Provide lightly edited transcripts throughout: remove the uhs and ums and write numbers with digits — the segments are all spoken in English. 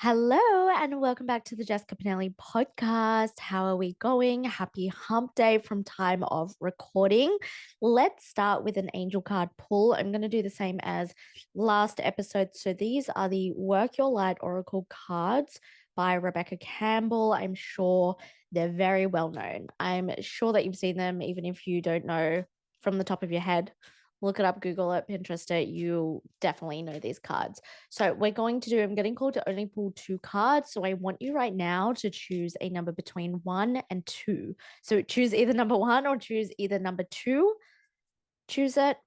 Hello and welcome back to the Jessica Pinelli podcast. How are we going? Happy hump day from time of recording. Let's start with an angel card pull. I'm going to do the same as last episode. So these are the Work Your Light Oracle cards by Rebecca Campbell. I'm sure they're very well known. I'm sure that you've seen them, even if you don't know from the top of your head. Look it up, Google it, Pinterest it. You definitely know these cards. So I'm getting called to only pull two cards. So I want you right now to choose a number between 1 and 2. So choose either number one or choose either number two. Choose it,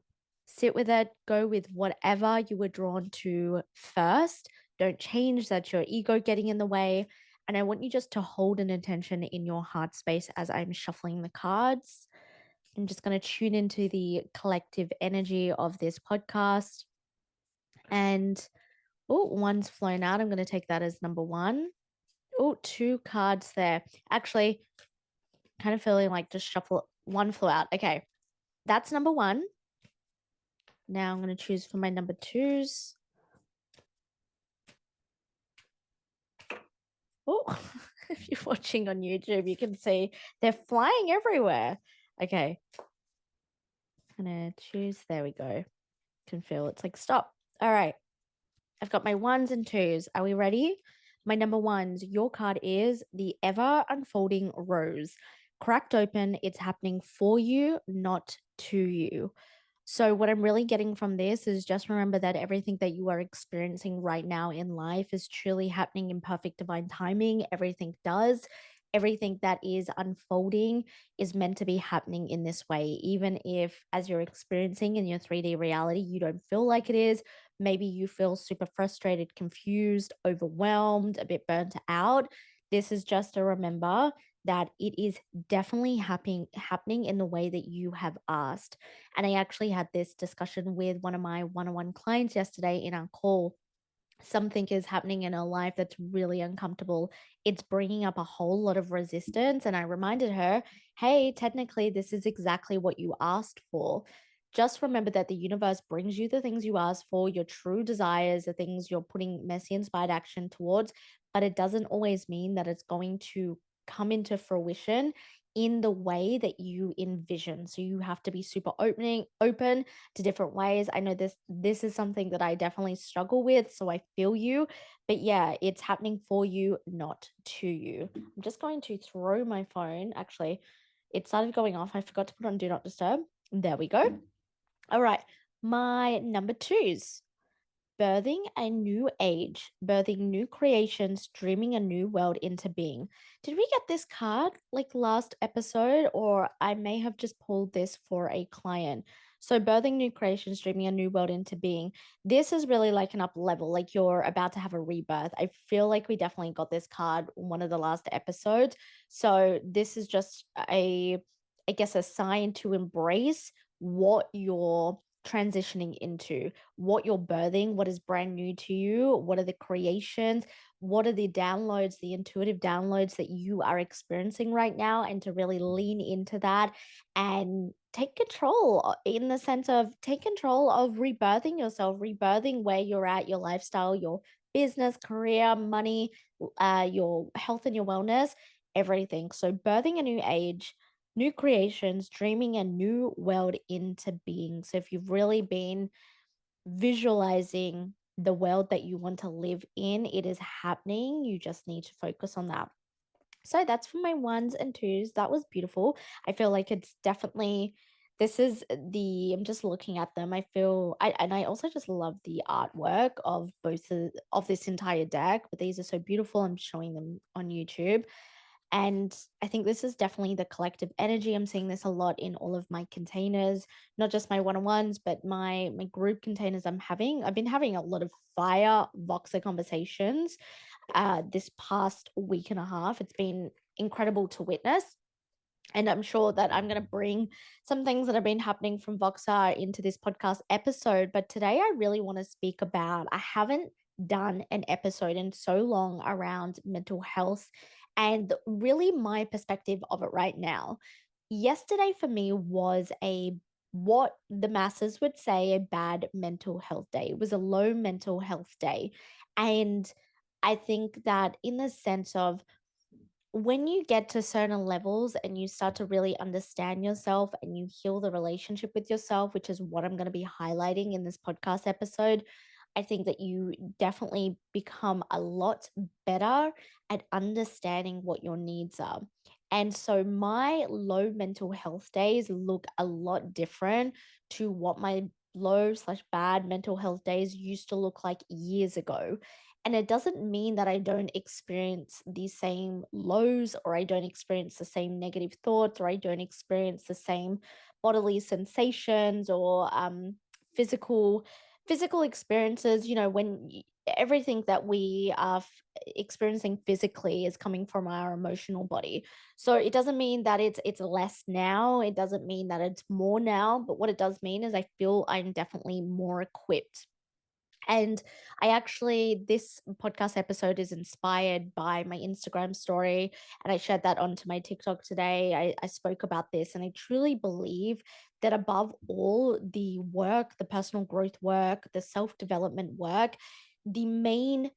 sit with it, go with whatever you were drawn to first. Don't change, that's your ego getting in the way. And I want you just to hold an intention in your heart space as I'm shuffling the cards. I'm just going to tune into the collective energy of this podcast. And oh, one's flown out. I'm going to take that as number one. Oh, two cards there. Actually, kind of feeling like just shuffle. One flew out. Okay, that's number one. Now I'm going to choose for my number twos. Oh, if you're watching on YouTube, you can see they're flying everywhere. Okay, I'm going to choose. There we go. Can feel it's like stop. All right. I've got my ones and twos. Are we ready? My number ones, your card is the ever unfolding rose. Cracked open, it's happening for you, not to you. So, what I'm really getting from this is just remember that everything that you are experiencing right now in life is truly happening in perfect divine timing. Everything does. Everything that is unfolding is meant to be happening in this way, even if, as you're experiencing in your 3D reality, you don't feel like it is. Maybe you feel super frustrated, confused, overwhelmed, a bit burnt out. This is just a remember that it is definitely happening in the way that you have asked. And I actually had this discussion with one of my one-on-one clients yesterday in our call. Something is happening in her life that's really uncomfortable. It's bringing up a whole lot of resistance. And I reminded her, hey, technically, this is exactly what you asked for. Just remember that the universe brings you the things you ask for, your true desires, the things you're putting messy inspired action towards, but it doesn't always mean that it's going to come into fruition in the way that you envision. So you have to be super open to different ways. I know this is something that I definitely struggle with, so I feel you. But yeah, it's happening for you, not to you. I'm just going to throw my phone. Actually, it started going off. I forgot to put on do not disturb. There we go. All right. My number twos. Birthing a new age, birthing new creations, dreaming a new world into being. Did we get this card like last episode, or I may have just pulled this for a client? So, birthing new creations, dreaming a new world into being. This is really like an up level, like you're about to have a rebirth. I feel like we definitely got this card in one of the last episodes. So, this is just I guess, a sign to embrace what you're transitioning into, what you're birthing, what is brand new to you, what are the creations, what are the downloads, the intuitive downloads that you are experiencing right now, and to really lean into that and take control in the sense of take control of rebirthing yourself, rebirthing where you're at, your lifestyle, your business, career, money, your health and your wellness, everything. So birthing a new age, new creations, dreaming a new world into being. So if you've really been visualizing the world that you want to live in, it is happening. You just need to focus on that. So that's for my ones and twos. That was beautiful. I feel like it's definitely this is I'm just looking at them. I also just love the artwork of of this entire deck, but these are so beautiful. I'm showing them on YouTube. And I think this is definitely the collective energy. I'm seeing this a lot in all of my containers, not just my one-on-ones, but my group containers I'm having. I've been having a lot of fire Voxer conversations this past week and a half. It's been incredible to witness. And I'm sure that I'm going to bring some things that have been happening from Voxer into this podcast episode. But today I really want to speak about, I haven't done an episode in so long around mental health and really my perspective of it right now. Yesterday for me was what the masses would say a bad mental health day. It was a low mental health day. And I think that in the sense of when you get to certain levels and you start to really understand yourself and you heal the relationship with yourself, which is what I'm going to be highlighting in this podcast episode, I think that you definitely become a lot better at understanding what your needs are. And so my low mental health days look a lot different to what my low/bad mental health days used to look like years ago. And it doesn't mean that I don't experience the same lows or I don't experience the same negative thoughts or I don't experience the same bodily sensations or physical physical experiences, everything that we are experiencing physically is coming from our emotional body. So it doesn't mean that it's less now, it doesn't mean that it's more now, but what it does mean is I feel I'm definitely more equipped. And this podcast episode is inspired by my Instagram story, and I shared that onto my TikTok today. I spoke about this, and I truly believe that above all the work, the personal growth work, the self development work, the main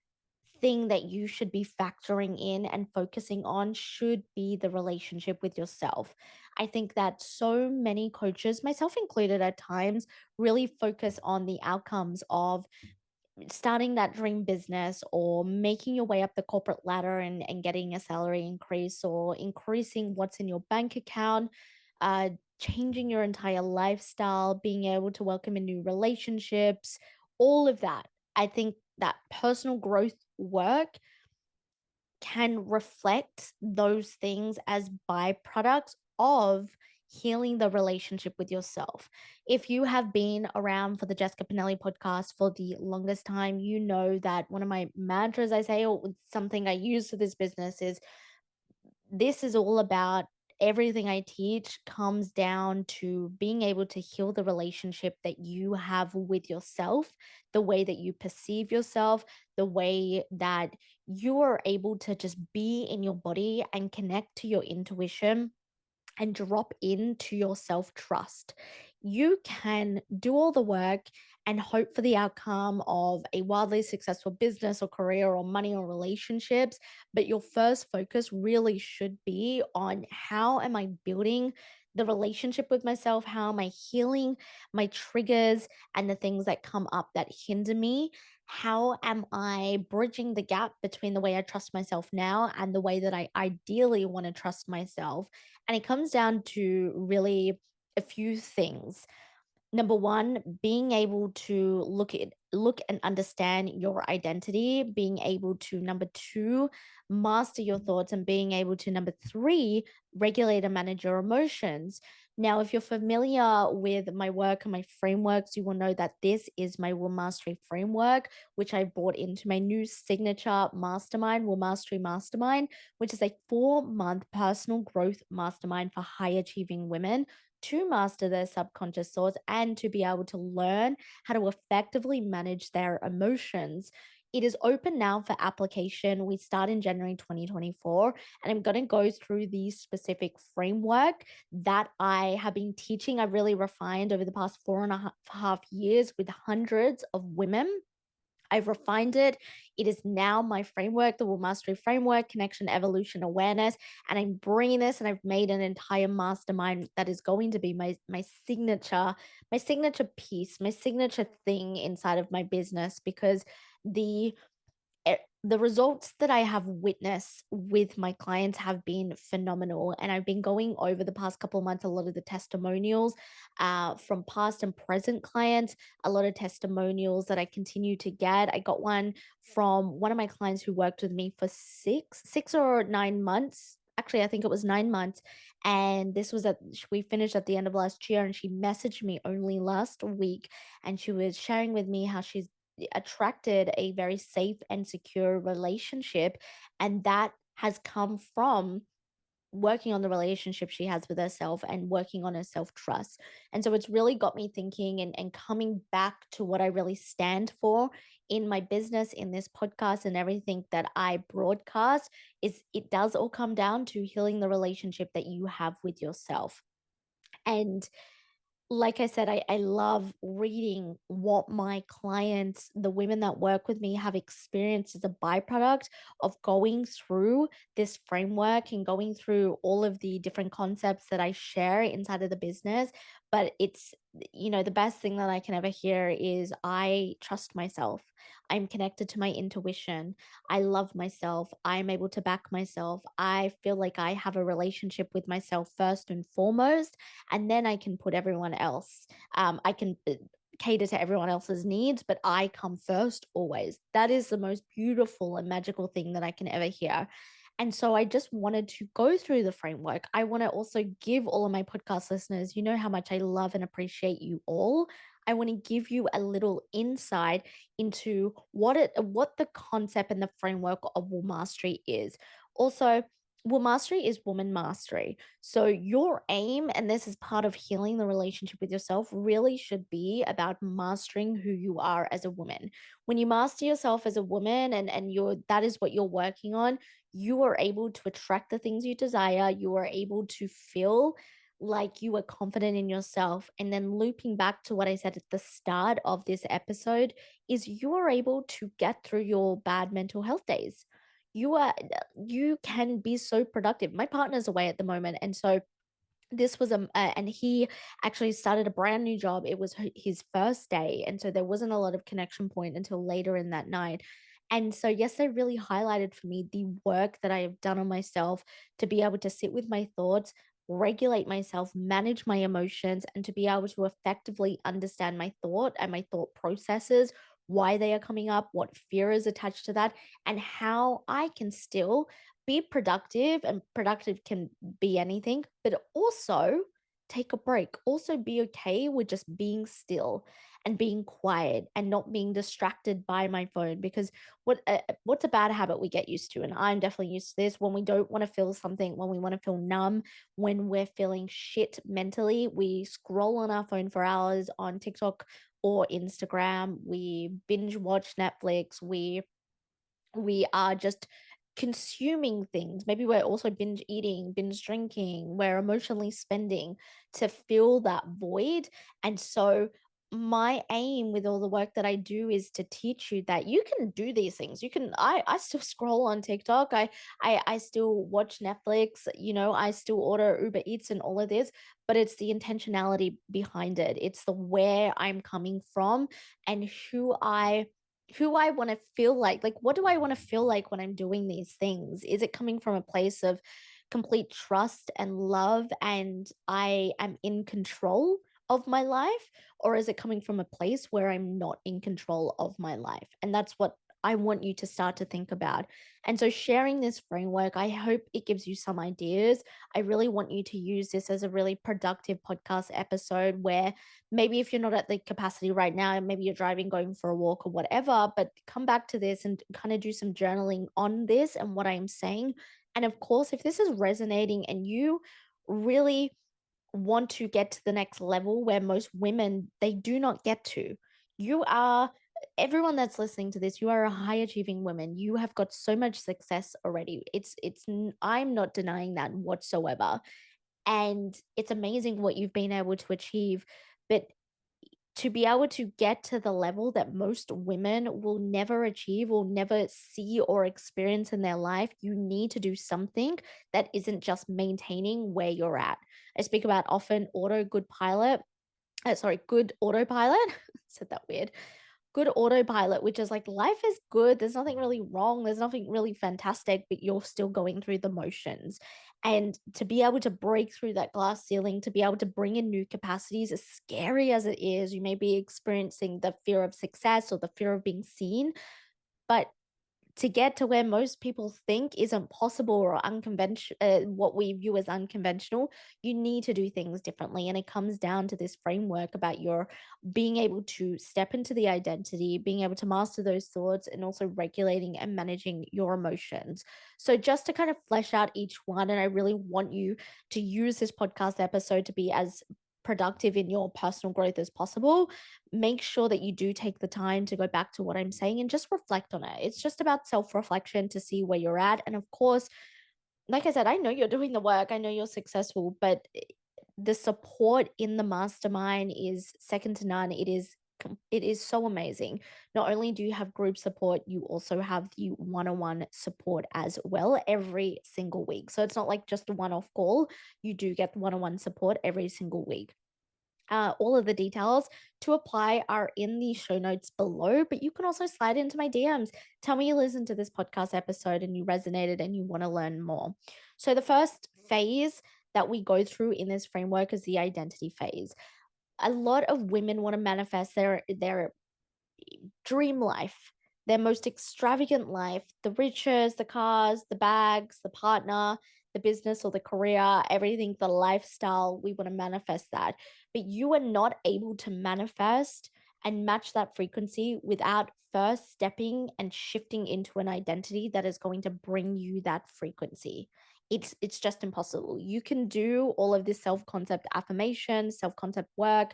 thing that you should be factoring in and focusing on should be the relationship with yourself. I think that so many coaches, myself included at times, really focus on the outcomes of starting that dream business or making your way up the corporate ladder and getting a salary increase or increasing what's in your bank account, uh, changing your entire lifestyle, being able to welcome in new relationships, all of that. I think that personal growth work can reflect those things as byproducts of healing the relationship with yourself. If you have been around for the Jessica Pinelli podcast for the longest time, you know that one of my mantras I say, or something I use for this business, is this is all about everything I teach comes down to being able to heal the relationship that you have with yourself, the way that you perceive yourself, the way that you are able to just be in your body and connect to your intuition and drop into your self trust. You can do all the work and hope for the outcome of a wildly successful business or career or money or relationships. But your first focus really should be on how am I building the relationship with myself? How am I healing my triggers and the things that come up that hinder me? How am I bridging the gap between the way I trust myself now and the way that I ideally want to trust myself? And it comes down to really a few things. Number one, being able to look and understand your identity, being able to, number two, master your thoughts, and being able to, number three, regulate and manage your emotions. Now, if you're familiar with my work and my frameworks, you will know that this is my Will Mastery framework, which I brought into my new signature mastermind, Will Mastery Mastermind, which is a 4-month personal growth mastermind for high achieving women to master their subconscious thoughts and to be able to learn how to effectively manage their emotions. It is open now for application. We start in January 2024, and I'm going to go through the specific framework that I have been teaching. I've really refined over the past 4.5 years with hundreds of women. I've refined it. It is now my framework, the Will Mastery Framework, Connection, Evolution, Awareness. And I'm bringing this and I've made an entire mastermind that is going to be my signature piece, my signature thing inside of my business, because the the results that I have witnessed with my clients have been phenomenal. And I've been going over the past couple of months a lot of the testimonials from past and present clients, a lot of testimonials that I continue to get. I got one from one of my clients who worked with me for 6 or 9 months. Actually, I think it was 9 months. And we finished at the end of last year. And she messaged me only last week. And she was sharing with me how she's attracted a very safe and secure relationship. And that has come from working on the relationship she has with herself and working on her self trust. And so it's really got me thinking and coming back to what I really stand for in my business, in this podcast, and everything that I broadcast is it does all come down to healing the relationship that you have with yourself. And like I said, I love reading what my clients, the women that work with me, have experienced as a byproduct of going through this framework and going through all of the different concepts that I share inside of the business. But it's, the best thing that I can ever hear is I trust myself. I'm connected to my intuition. I love myself. I'm able to back myself. I feel like I have a relationship with myself first and foremost, and then I can put everyone else. I can cater to everyone else's needs, but I come first always. That is the most beautiful and magical thing that I can ever hear. And so I just wanted to go through the framework. I want to also give all of my podcast listeners, you know how much I love and appreciate you all. I want to give you a little insight into what the concept and the framework of Wool Mastery is. Also, Wool Mastery is woman mastery. So your aim, and this is part of healing the relationship with yourself, really should be about mastering who you are as a woman. When you master yourself as a woman, and that is what you're working on, you are able to attract the things you desire. You are able to feel like you are confident in yourself. And then looping back to what I said at the start of this episode is you are able to get through your bad mental health days. You can be so productive. My partner's away at the moment, and so this was and he actually started a brand new job. It was his first day, and so there wasn't a lot of connection point until later in that night. And so yesterday really highlighted for me the work that I have done on myself to be able to sit with my thoughts, regulate myself, manage my emotions, and to be able to effectively understand my thought and my thought processes, why they are coming up, what fear is attached to that, and how I can still be productive. And productive can be anything, but also take a break. Also be okay with just being still and being quiet and not being distracted by my phone, because what's a bad habit we get used to, and I'm definitely used to this, when we don't want to feel something, when we want to feel numb, when we're feeling shit mentally, we scroll on our phone for hours on TikTok or Instagram, we binge watch Netflix, we are just consuming things. Maybe we're also binge eating, binge drinking, we're emotionally spending to fill that void. And so my aim with all the work that I do is to teach you that you can do these things. You can I still scroll on TikTok. I still watch Netflix, I still order Uber Eats and all of this, but it's the intentionality behind it. It's the where I'm coming from and who I want to feel like what do I want to feel like when I'm doing these things? Is it coming from a place of complete trust and love and I am in control of my life? Or is it coming from a place where I'm not in control of my life? And that's what I want you to start to think about. And so, sharing this framework, I hope it gives you some ideas. I really want you to use this as a really productive podcast episode where maybe if you're not at the capacity right now, maybe you're driving, going for a walk or whatever, but come back to this and kind of do some journaling on this and what I'm saying. And of course, if this is resonating and you really want to get to the next level where most women they do not get to, you are everyone that's listening to this, you are a high achieving woman. You have got so much success already. I'm not denying that whatsoever. And it's amazing what you've been able to achieve. But to be able to get to the level that most women will never achieve, will never see or experience in their life, you need to do something that isn't just maintaining where you're at. I speak about often good autopilot. Said that weird. Good autopilot, which is like life is good. There's nothing really wrong. There's nothing really fantastic, but you're still going through the motions. And to be able to break through that glass ceiling, to be able to bring in new capacities, as scary as it is, you may be experiencing the fear of success or the fear of being seen. But to get to where most people think isn't possible or unconventional, what we view as unconventional, you need to do things differently. And it comes down to this framework about your being able to step into the identity, being able to master those thoughts, and also regulating and managing your emotions. So, just to kind of flesh out each one, and I really want you to use this podcast episode to be as productive in your personal growth as possible, make sure that you do take the time to go back to what I'm saying and just reflect on it. It's just about self reflection to see where you're at. And of course, like I said, I know you're doing the work, I know you're successful, but the support in the mastermind is second to none. It is so amazing. Not only do you have group support, you also have the one-on-one support as well every single week. So it's not like just a one-off call. You do get one-on-one support every single week. All of the details to apply are in the show notes below, but you can also slide into my DMs. Tell me you listened to this podcast episode and you resonated and you want to learn more. So, the first phase that we go through in this framework is the identity phase. A lot of women want to manifest their dream life, their most extravagant life, the riches, the cars, the bags, the partner, the business or the career, everything, the lifestyle. We want to manifest that. But you are not able to manifest and match that frequency without first stepping and shifting into an identity that is going to bring you that frequency. It's just impossible. You can do all of this self-concept affirmation, self-concept work,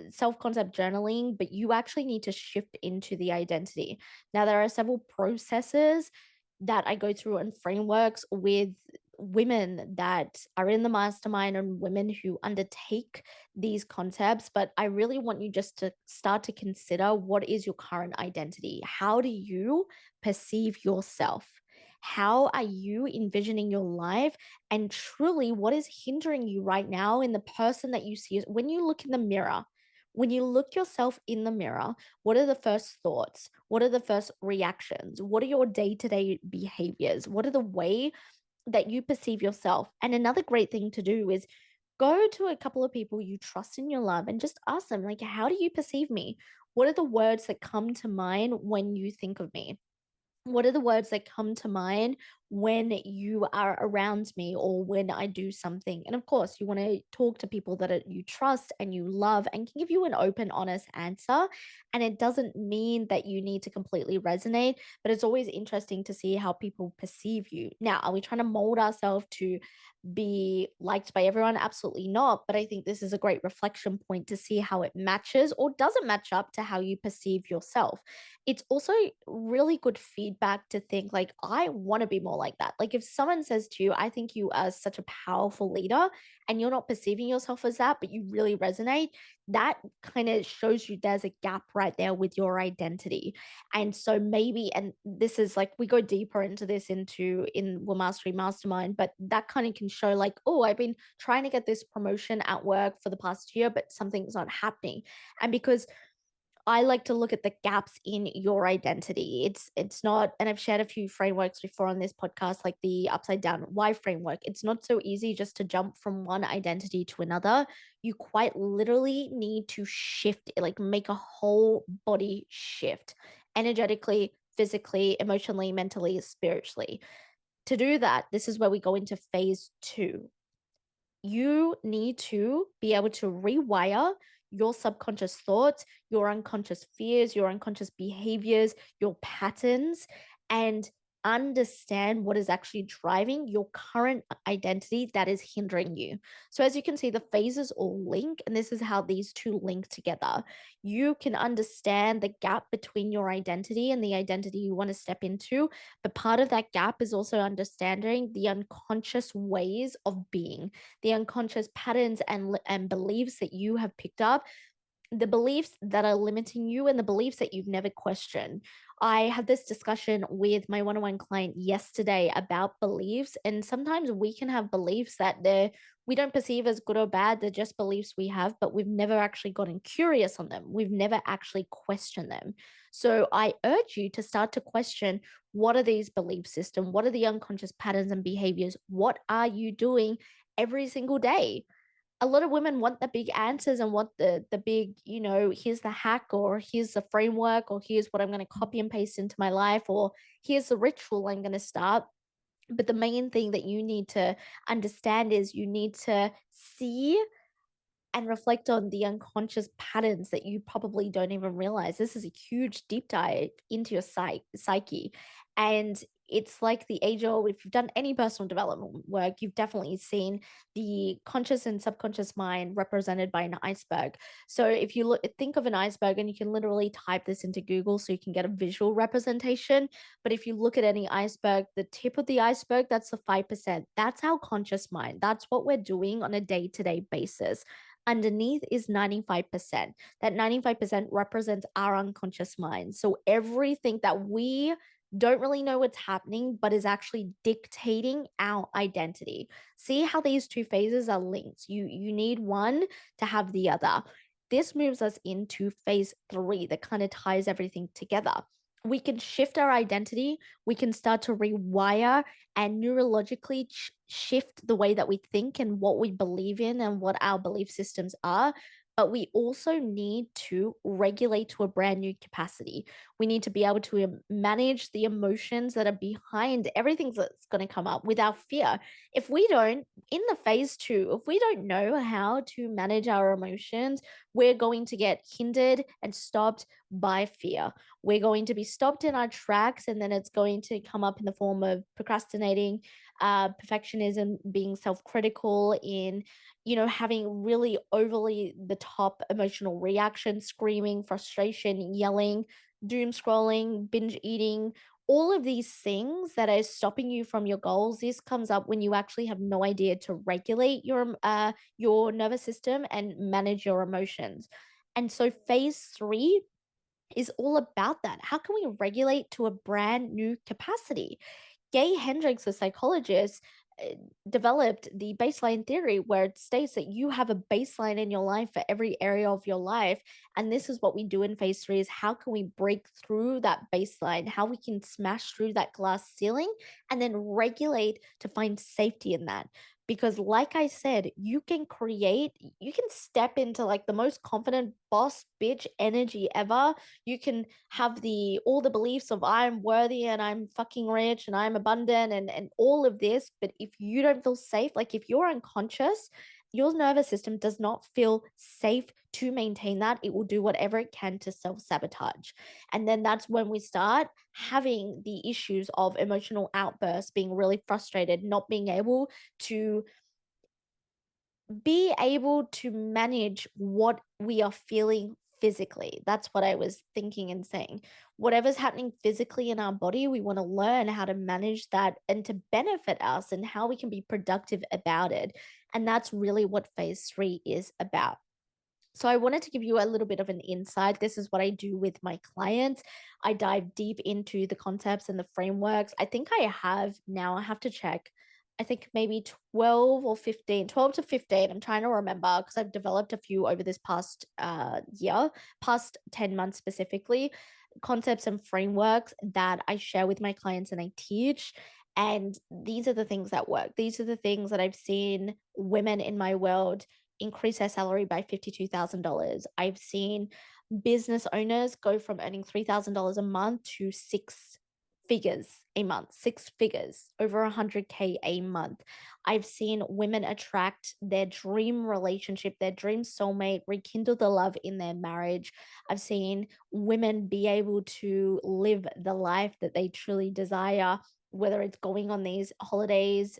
self-concept journaling, but you actually need to shift into the identity. Now, there are several processes that I go through and frameworks with women that are in the mastermind and women who undertake these concepts. But I really want you just to start to consider, what is your current identity? How do you perceive yourself? How are you envisioning your life? And truly, what is hindering you right now in the person that you see? When you look in the mirror, when you look yourself in the mirror, what are the first thoughts? What are the first reactions? What are your day-to-day behaviors? What are the way that you perceive yourself? And another great thing to do is go to a couple of people you trust in your love and just ask them, like, how do you perceive me? What are the words that come to mind when you think of me? What are the words that come to mind when you are around me or when I do something? And of course, you want to talk to people that you trust and you love and can give you an open, honest answer. And it doesn't mean that you need to completely resonate, but it's always interesting to see how people perceive you. Now, are we trying to mold ourselves to be liked by everyone? Absolutely not. But I think this is a great reflection point to see how it matches or doesn't match up to how you perceive yourself. It's also really good feedback to think, like, I want to be more like that. Like, if someone says to you, I think you are such a powerful leader, and you're not perceiving yourself as that, but you really resonate, that kind of shows you there's a gap right there with your identity. And so maybe, and this is like, we go deeper into this in Will Mastery Mastermind, but that kind of can show, like, oh, I've been trying to get this promotion at work for the past year, but something's not happening. And because I like to look at the gaps in your identity. It's not, and I've shared a few frameworks before on this podcast, like the upside down why framework. It's not so easy just to jump from one identity to another. You quite literally need to shift, like make a whole body shift, energetically, physically, emotionally, mentally, spiritually. To do that, this is where we go into phase two. You need to be able to rewire your subconscious thoughts, your unconscious fears, your unconscious behaviors, your patterns, and understand what is actually driving your current identity that is hindering you. So, as you can see, the phases all link, and this is how these two link together. You can understand the gap between your identity and the identity you want to step into, but part of that gap is also understanding the unconscious ways of being, the unconscious patterns and beliefs that you have picked up, the beliefs that are limiting you and the beliefs that you've never questioned. I had this discussion with my one-on-one client yesterday about beliefs, and sometimes we can have beliefs that we don't perceive as good or bad. They're just beliefs we have, but we've never actually gotten curious on them. We've never actually questioned them. So I urge you to start to question, what are these belief systems? What are the unconscious patterns and behaviors? What are you doing every single day? A lot of women want the big answers and want the big, here's the hack, or here's the framework, or here's what I'm going to copy and paste into my life, or here's the ritual I'm going to start. But the main thing that you need to understand is you need to see and reflect on the unconscious patterns that you probably don't even realize. This is a huge deep dive into your psyche. And It's like the age old, if you've done any personal development work, you've definitely seen the conscious and subconscious mind represented by an iceberg. So if you think of an iceberg, and you can literally type this into Google so you can get a visual representation. But if you look at any iceberg, the tip of the iceberg, that's the 5%. That's our conscious mind. That's what we're doing on a day-to-day basis. Underneath is 95%. That 95% represents our unconscious mind. So everything that we don't really know what's happening, but is actually dictating our identity. See how these two phases are linked. You need one to have the other. This moves us into phase 3 that kind of ties everything together. We can shift our identity, we can start to rewire and neurologically shift the way that we think and what we believe in and what our belief systems are. But we also need to regulate to a brand new capacity. We need to be able to manage the emotions that are behind everything that's going to come up without fear. If we don't, in the phase 2, if we don't know how to manage our emotions, we're going to get hindered and stopped by fear. We're going to be stopped in our tracks, and then it's going to come up in the form of procrastinating, perfectionism, being self-critical, in having really overly the top emotional reactions, screaming, frustration, yelling, doom scrolling, binge eating, all of these things that are stopping you from your goals. This comes up when you actually have no idea to regulate your nervous system and manage your emotions. And so phase 3 is all about that. How can we regulate to a brand new capacity? Gay Hendricks, a psychologist, uh, developed the baseline theory where it states that you have a baseline in your life for every area of your life. And this is what we do in phase 3: is how can we break through that baseline, how we can smash through that glass ceiling and then regulate to find safety in that. Because like I said, you can step into like the most confident boss bitch energy ever. You can have the all the beliefs of I'm worthy and I'm fucking rich and I'm abundant and all of this. But if you don't feel safe, like if you're unconscious, your nervous system does not feel safe to maintain that. It will do whatever it can to self-sabotage. And then that's when we start having the issues of emotional outbursts, being really frustrated, not being able to manage what we are feeling physically. That's what I was thinking and saying. Whatever's happening physically in our body, we want to learn how to manage that and to benefit us and how we can be productive about it. And that's really what phase 3 is about. So I wanted to give you a little bit of an insight. This is what I do with my clients. I dive deep into the concepts and the frameworks. I think I have now, I have to check. I think maybe 12 or 15, 12 to 15. I'm trying to remember because I've developed a few over this past year, past 10 months specifically, concepts and frameworks that I share with my clients and I teach. And these are the things that work. These are the things that I've seen women in my world increase their salary by $52,000. I've seen business owners go from earning $3,000 a month to six figures a month, six figures, over 100K a month. I've seen women attract their dream relationship, their dream soulmate, rekindle the love in their marriage. I've seen women be able to live the life that they truly desire, whether it's going on these holidays,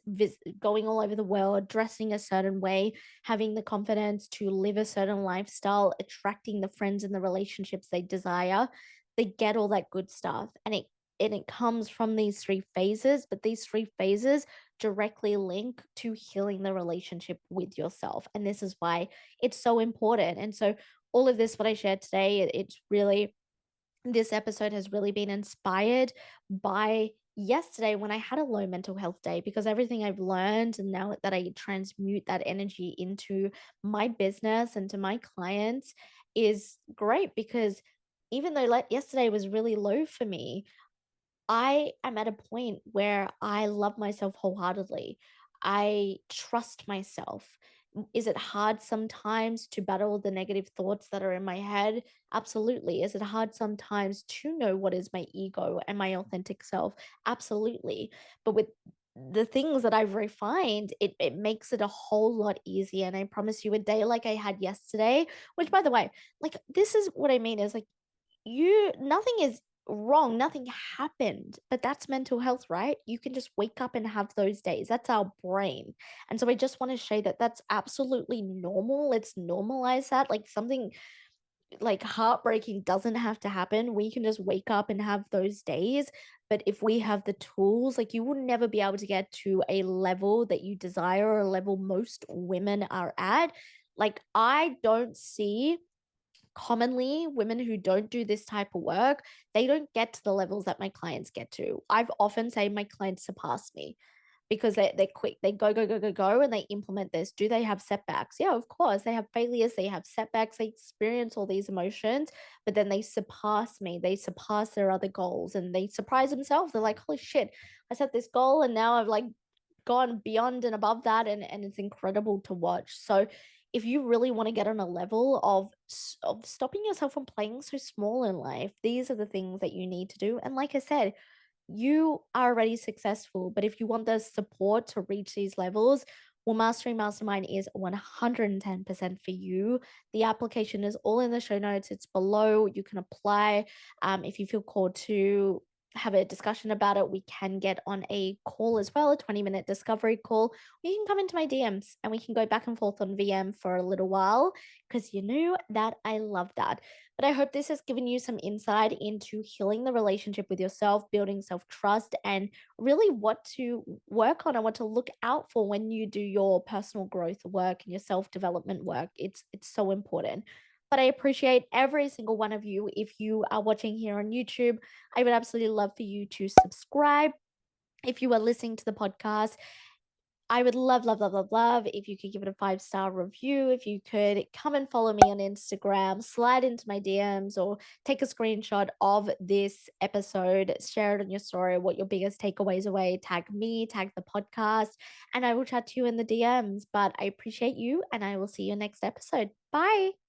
going all over the world, dressing a certain way, having the confidence to live a certain lifestyle, attracting the friends and the relationships they desire. They get all that good stuff. And it comes from these 3 phases, but these 3 phases directly link to healing the relationship with yourself. And this is why it's so important. And so all of this, what I shared today, it's really, this episode has really been inspired by yesterday when I had a low mental health day, because everything I've learned and now that I transmute that energy into my business and to my clients is great. Because even though like yesterday was really low for me, I am at a point where I love myself wholeheartedly. I trust myself. Is it hard sometimes to battle the negative thoughts that are in my head? Absolutely. Is it hard sometimes to know what is my ego and my authentic self? Absolutely. But with the things that I've refined, it makes it a whole lot easier. And I promise you, a day like I had yesterday, which by the way, like this is what I mean is like, nothing is wrong. Nothing happened, but that's mental health, right? You can just wake up and have those days. That's our brain. And so I just want to show that that's absolutely normal. Let's normalize that. Like something like heartbreaking doesn't have to happen. We can just wake up and have those days. But if we have the tools, like you will never be able to get to a level that you desire or a level most women are at. Like I don't see commonly women who don't do this type of work, they don't get to the levels that my clients get to. I've often say my clients surpass me because they're quick. They go, and they implement this. Do they have setbacks? Yeah, of course. They have failures, they have setbacks, they experience all these emotions, but then they surpass me. They surpass their other goals and they surprise themselves. They're like, holy shit, I set this goal and now I've like gone beyond and above that, and it's incredible to watch. So if you really want to get on a level of stopping yourself from playing so small in life, these are the things that you need to do. And like I said, you are already successful, but if you want the support to reach these levels, well, Mastery Mastermind is 110% for you. The application is all in the show notes. It's below. You can apply. If you feel called to have a discussion about it, we can get on a call as well, a 20-minute discovery call. You can come into my DMs and we can go back and forth on VM for a little while because you know that I love that. But I hope this has given you some insight into healing the relationship with yourself, building self trust, and really what to work on and what to look out for when you do your personal growth work and your self development work. It's so important. But I appreciate every single one of you. If you are watching here on YouTube, I would absolutely love for you to subscribe. If you are listening to the podcast, I would love, love, love, love, love if you could give it a 5-star review. If you could come and follow me on Instagram, slide into my DMs, or take a screenshot of this episode, share it on your story, what your biggest takeaways away, tag me, tag the podcast, and I will chat to you in the DMs. But I appreciate you, and I will see you next episode. Bye.